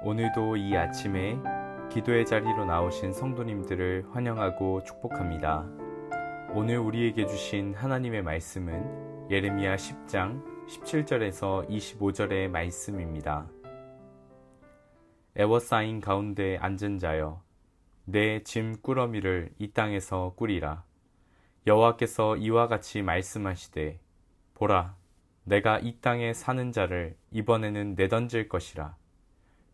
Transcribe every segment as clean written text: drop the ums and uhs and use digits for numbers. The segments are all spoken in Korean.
오늘도 이 아침에 기도의 자리로 나오신 성도님들을 환영하고 축복합니다. 오늘 우리에게 주신 하나님의 말씀은 예레미야 10장 17절에서 25절의 말씀입니다. 애워싸인 가운데 앉은 자여, 내 짐 꾸러미를 이 땅에서 꾸리라. 여호와께서 이와 같이 말씀하시되, 보라, 내가 이 땅에 사는 자를 이번에는 내던질 것이라.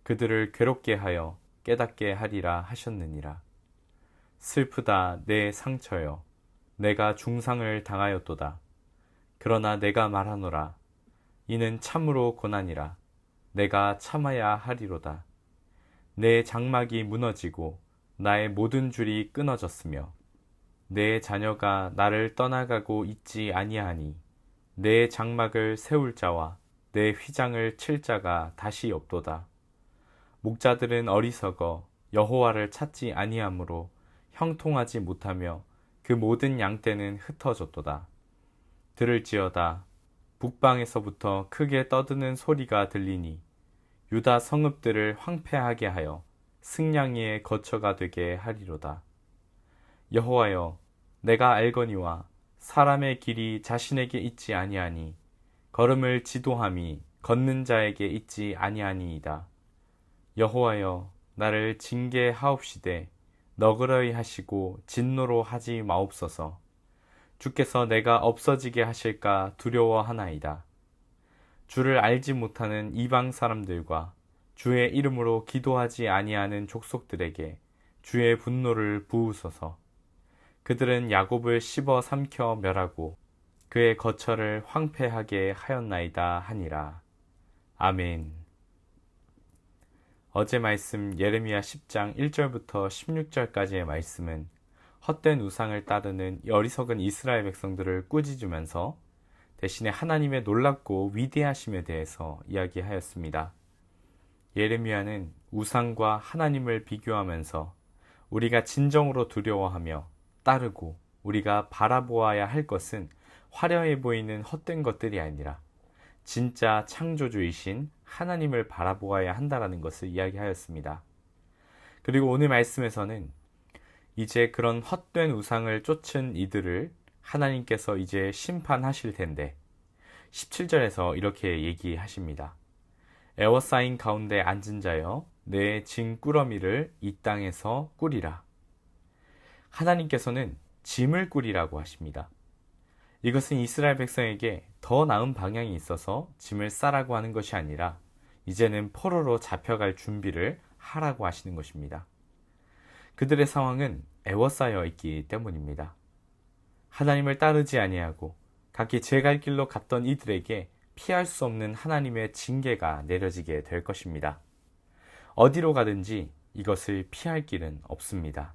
그들을 괴롭게 하여 깨닫게 하리라 하셨느니라. 슬프다 내 상처여, 내가 중상을 당하였도다. 그러나 내가 말하노라. 이는 참으로 고난이라. 내가 참아야 하리로다. 내 장막이 무너지고 나의 모든 줄이 끊어졌으며 내 자녀가 나를 떠나가고 있지 아니하니 내 장막을 세울 자와 내 휘장을 칠 자가 다시 없도다. 목자들은 어리석어 여호와를 찾지 아니하므로 형통하지 못하며 그 모든 양떼는 흩어졌도다. 들을지어다. 북방에서부터 크게 떠드는 소리가 들리니 유다 성읍들을 황폐하게 하여 승냥이의 거처가 되게 하리로다. 여호와여, 내가 알거니와 사람의 길이 자신에게 있지 아니하니 걸음을 지도함이 걷는 자에게 있지 아니하니이다. 여호와여, 나를 징계하옵시되 너그러이 하시고 진노로 하지 마옵소서. 주께서 내가 없어지게 하실까 두려워하나이다. 주를 알지 못하는 이방 사람들과 주의 이름으로 기도하지 아니하는 족속들에게 주의 분노를 부으소서. 그들은 야곱을 씹어 삼켜 멸하고 그의 거처를 황폐하게 하였나이다 하니라. 아멘. 어제 말씀 예레미야 10장 1절부터 16절까지의 말씀은 헛된 우상을 따르는 어리석은 이스라엘 백성들을 꾸짖으면서 대신에 하나님의 놀랍고 위대하심에 대해서 이야기하였습니다. 예레미야는 우상과 하나님을 비교하면서 우리가 진정으로 두려워하며 따르고 우리가 바라보아야 할 것은 화려해 보이는 헛된 것들이 아니라 진짜 창조주이신 하나님을 바라보아야 한다라는 것을 이야기하였습니다. 그리고 오늘 말씀에서는 이제 그런 헛된 우상을 쫓은 이들을 하나님께서 이제 심판하실 텐데 17절에서 이렇게 얘기하십니다. 애워싸인 가운데 앉은 자여, 내 짐 꾸러미를 이 땅에서 꾸리라. 하나님께서는 짐을 꾸리라고 하십니다. 이것은 이스라엘 백성에게 더 나은 방향이 있어서 짐을 싸라고 하는 것이 아니라 이제는 포로로 잡혀갈 준비를 하라고 하시는 것입니다. 그들의 상황은 애워싸여 있기 때문입니다. 하나님을 따르지 아니하고 각기 제 갈 길로 갔던 이들에게 피할 수 없는 하나님의 징계가 내려지게 될 것입니다. 어디로 가든지 이것을 피할 길은 없습니다.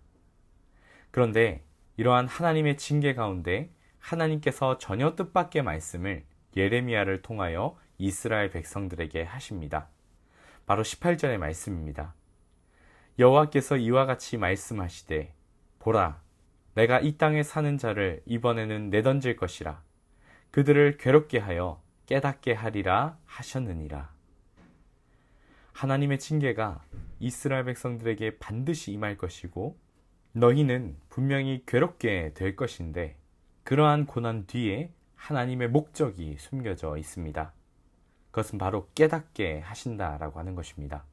그런데 이러한 하나님의 징계 가운데 하나님께서 전혀 뜻밖의 말씀을 예레미야를 통하여 이스라엘 백성들에게 하십니다. 바로 18절의 말씀입니다. 여호와께서 이와 같이 말씀하시되, 보라, 내가 이 땅에 사는 자를 이번에는 내던질 것이라. 그들을 괴롭게 하여 깨닫게 하리라 하셨느니라. 하나님의 징계가 이스라엘 백성들에게 반드시 임할 것이고 너희는 분명히 괴롭게 될 것인데 그러한 고난 뒤에 하나님의 목적이 숨겨져 있습니다. 그것은 바로 깨닫게 하신다라고 하는 것입니다.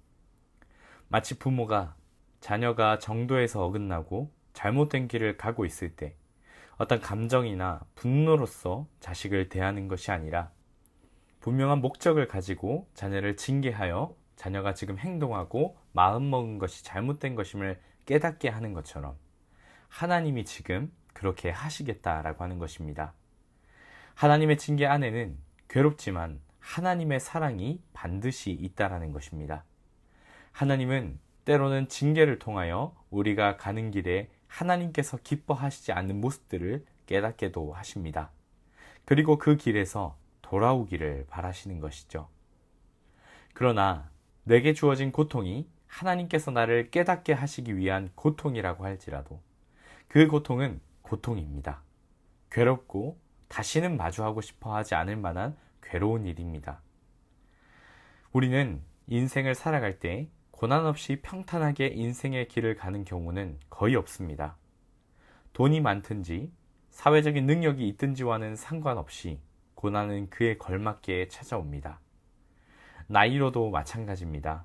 마치 부모가 자녀가 정도에서 어긋나고 잘못된 길을 가고 있을 때 어떤 감정이나 분노로서 자식을 대하는 것이 아니라 분명한 목적을 가지고 자녀를 징계하여 자녀가 지금 행동하고 마음먹은 것이 잘못된 것임을 깨닫게 하는 것처럼 하나님이 지금 그렇게 하시겠다라고 하는 것입니다. 하나님의 징계 안에는 괴롭지만 하나님의 사랑이 반드시 있다라는 것입니다. 하나님은 때로는 징계를 통하여 우리가 가는 길에 하나님께서 기뻐하시지 않는 모습들을 깨닫게도 하십니다. 그리고 그 길에서 돌아오기를 바라시는 것이죠. 그러나 내게 주어진 고통이 하나님께서 나를 깨닫게 하시기 위한 고통이라고 할지라도 그 고통은 고통입니다. 괴롭고 다시는 마주하고 싶어 하지 않을 만한 괴로운 일입니다. 우리는 인생을 살아갈 때 고난 없이 평탄하게 인생의 길을 가는 경우는 거의 없습니다. 돈이 많든지 사회적인 능력이 있든지와는 상관없이 고난은 그에 걸맞게 찾아옵니다. 나이로도 마찬가지입니다.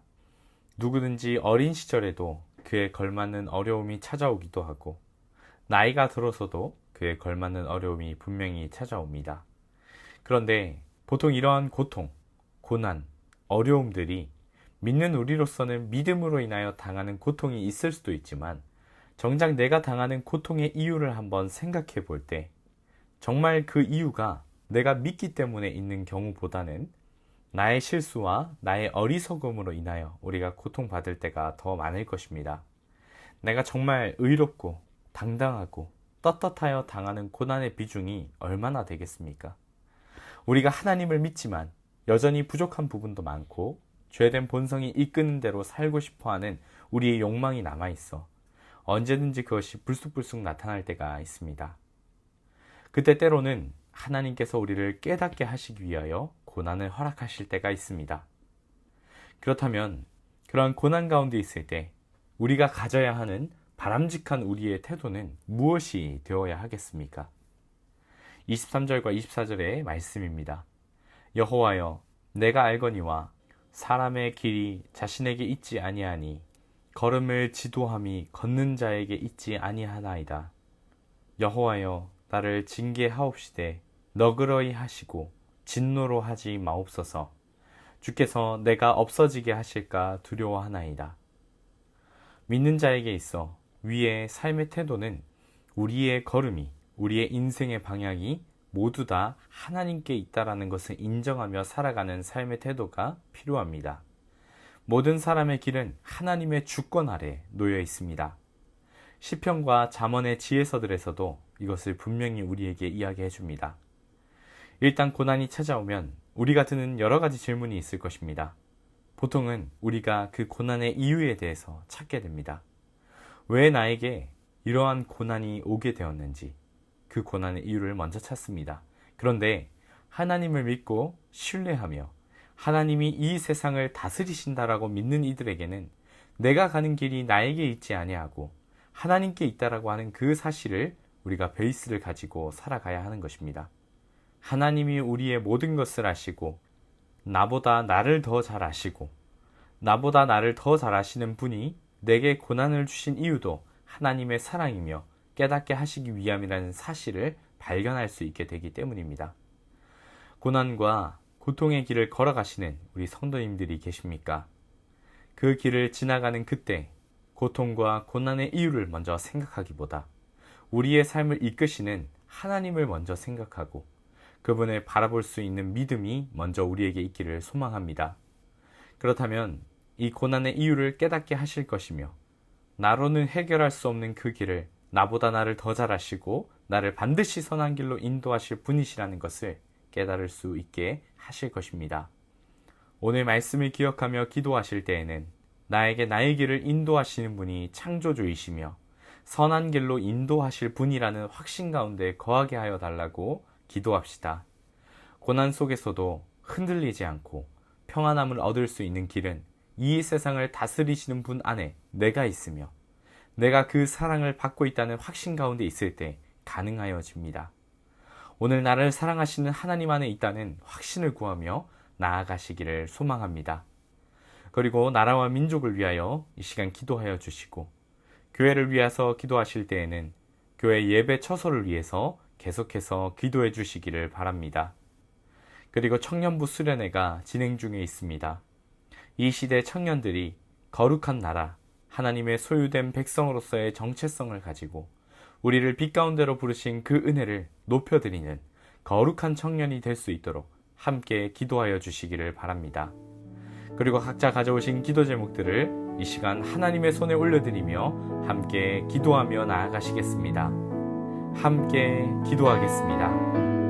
누구든지 어린 시절에도 그에 걸맞는 어려움이 찾아오기도 하고 나이가 들어서도 그에 걸맞는 어려움이 분명히 찾아옵니다. 그런데 보통 이러한 고통, 고난, 어려움들이 믿는 우리로서는 믿음으로 인하여 당하는 고통이 있을 수도 있지만 정작 내가 당하는 고통의 이유를 한번 생각해 볼 때 정말 그 이유가 내가 믿기 때문에 있는 경우보다는 나의 실수와 나의 어리석음으로 인하여 우리가 고통받을 때가 더 많을 것입니다. 내가 정말 의롭고 당당하고 떳떳하여 당하는 고난의 비중이 얼마나 되겠습니까? 우리가 하나님을 믿지만 여전히 부족한 부분도 많고 죄된 본성이 이끄는 대로 살고 싶어하는 우리의 욕망이 남아있어 언제든지 그것이 불쑥불쑥 나타날 때가 있습니다. 그때 때로는 하나님께서 우리를 깨닫게 하시기 위하여 고난을 허락하실 때가 있습니다. 그렇다면 그러한 고난 가운데 있을 때 우리가 가져야 하는 바람직한 우리의 태도는 무엇이 되어야 하겠습니까? 23절과 24절의 말씀입니다. 여호와여, 내가 알거니와 사람의 길이 자신에게 있지 아니하니 걸음을 지도함이 걷는 자에게 있지 아니하나이다. 여호와여, 나를 징계하옵시되 너그러이 하시고 진노로 하지 마옵소서. 주께서 내가 없어지게 하실까 두려워하나이다. 믿는 자에게 있어 위의 삶의 태도는 우리의 걸음이, 우리의 인생의 방향이 모두 다 하나님께 있다라는 것을 인정하며 살아가는 삶의 태도가 필요합니다. 모든 사람의 길은 하나님의 주권 아래 놓여 있습니다. 시편과 잠언의 지혜서들에서도 이것을 분명히 우리에게 이야기해 줍니다. 일단 고난이 찾아오면 우리가 드는 여러 가지 질문이 있을 것입니다. 보통은 우리가 그 고난의 이유에 대해서 찾게 됩니다. 왜 나에게 이러한 고난이 오게 되었는지 그 고난의 이유를 먼저 찾습니다. 그런데 하나님을 믿고 신뢰하며 하나님이 이 세상을 다스리신다라고 믿는 이들에게는 내가 가는 길이 나에게 있지 아니하고 하나님께 있다라고 하는 그 사실을 우리가 베이스를 가지고 살아가야 하는 것입니다. 하나님이 우리의 모든 것을 아시고 나보다 나를 더 잘 아시고 나보다 나를 더 잘 아시는 분이 내게 고난을 주신 이유도 하나님의 사랑이며 깨닫게 하시기 위함이라는 사실을 발견할 수 있게 되기 때문입니다. 고난과 고통의 길을 걸어가시는 우리 성도님들이 계십니까? 그 길을 지나가는 그때 고통과 고난의 이유를 먼저 생각하기보다 우리의 삶을 이끄시는 하나님을 먼저 생각하고 그분을 바라볼 수 있는 믿음이 먼저 우리에게 있기를 소망합니다. 그렇다면 이 고난의 이유를 깨닫게 하실 것이며 나로는 해결할 수 없는 그 길을 나보다 나를 더 잘 아시고 나를 반드시 선한 길로 인도하실 분이시라는 것을 깨달을 수 있게 하실 것입니다. 오늘 말씀을 기억하며 기도하실 때에는 나에게 나의 길을 인도하시는 분이 창조주이시며 선한 길로 인도하실 분이라는 확신 가운데 거하게 하여 달라고 기도합시다. 고난 속에서도 흔들리지 않고 평안함을 얻을 수 있는 길은 이 세상을 다스리시는 분 안에 내가 있으며 내가 그 사랑을 받고 있다는 확신 가운데 있을 때 가능하여집니다. 오늘 나를 사랑하시는 하나님 안에 있다는 확신을 구하며 나아가시기를 소망합니다. 그리고 나라와 민족을 위하여 이 시간 기도하여 주시고 교회를 위해서 기도하실 때에는 교회 예배 처소를 위해서 계속해서 기도해 주시기를 바랍니다. 그리고 청년부 수련회가 진행 중에 있습니다. 이 시대 청년들이 거룩한 나라, 하나님의 소유된 백성으로서의 정체성을 가지고 우리를 빛 가운데로 부르신 그 은혜를 높여드리는 거룩한 청년이 될 수 있도록 함께 기도하여 주시기를 바랍니다. 그리고 각자 가져오신 기도 제목들을 이 시간 하나님의 손에 올려드리며 함께 기도하며 나아가시겠습니다. 함께 기도하겠습니다.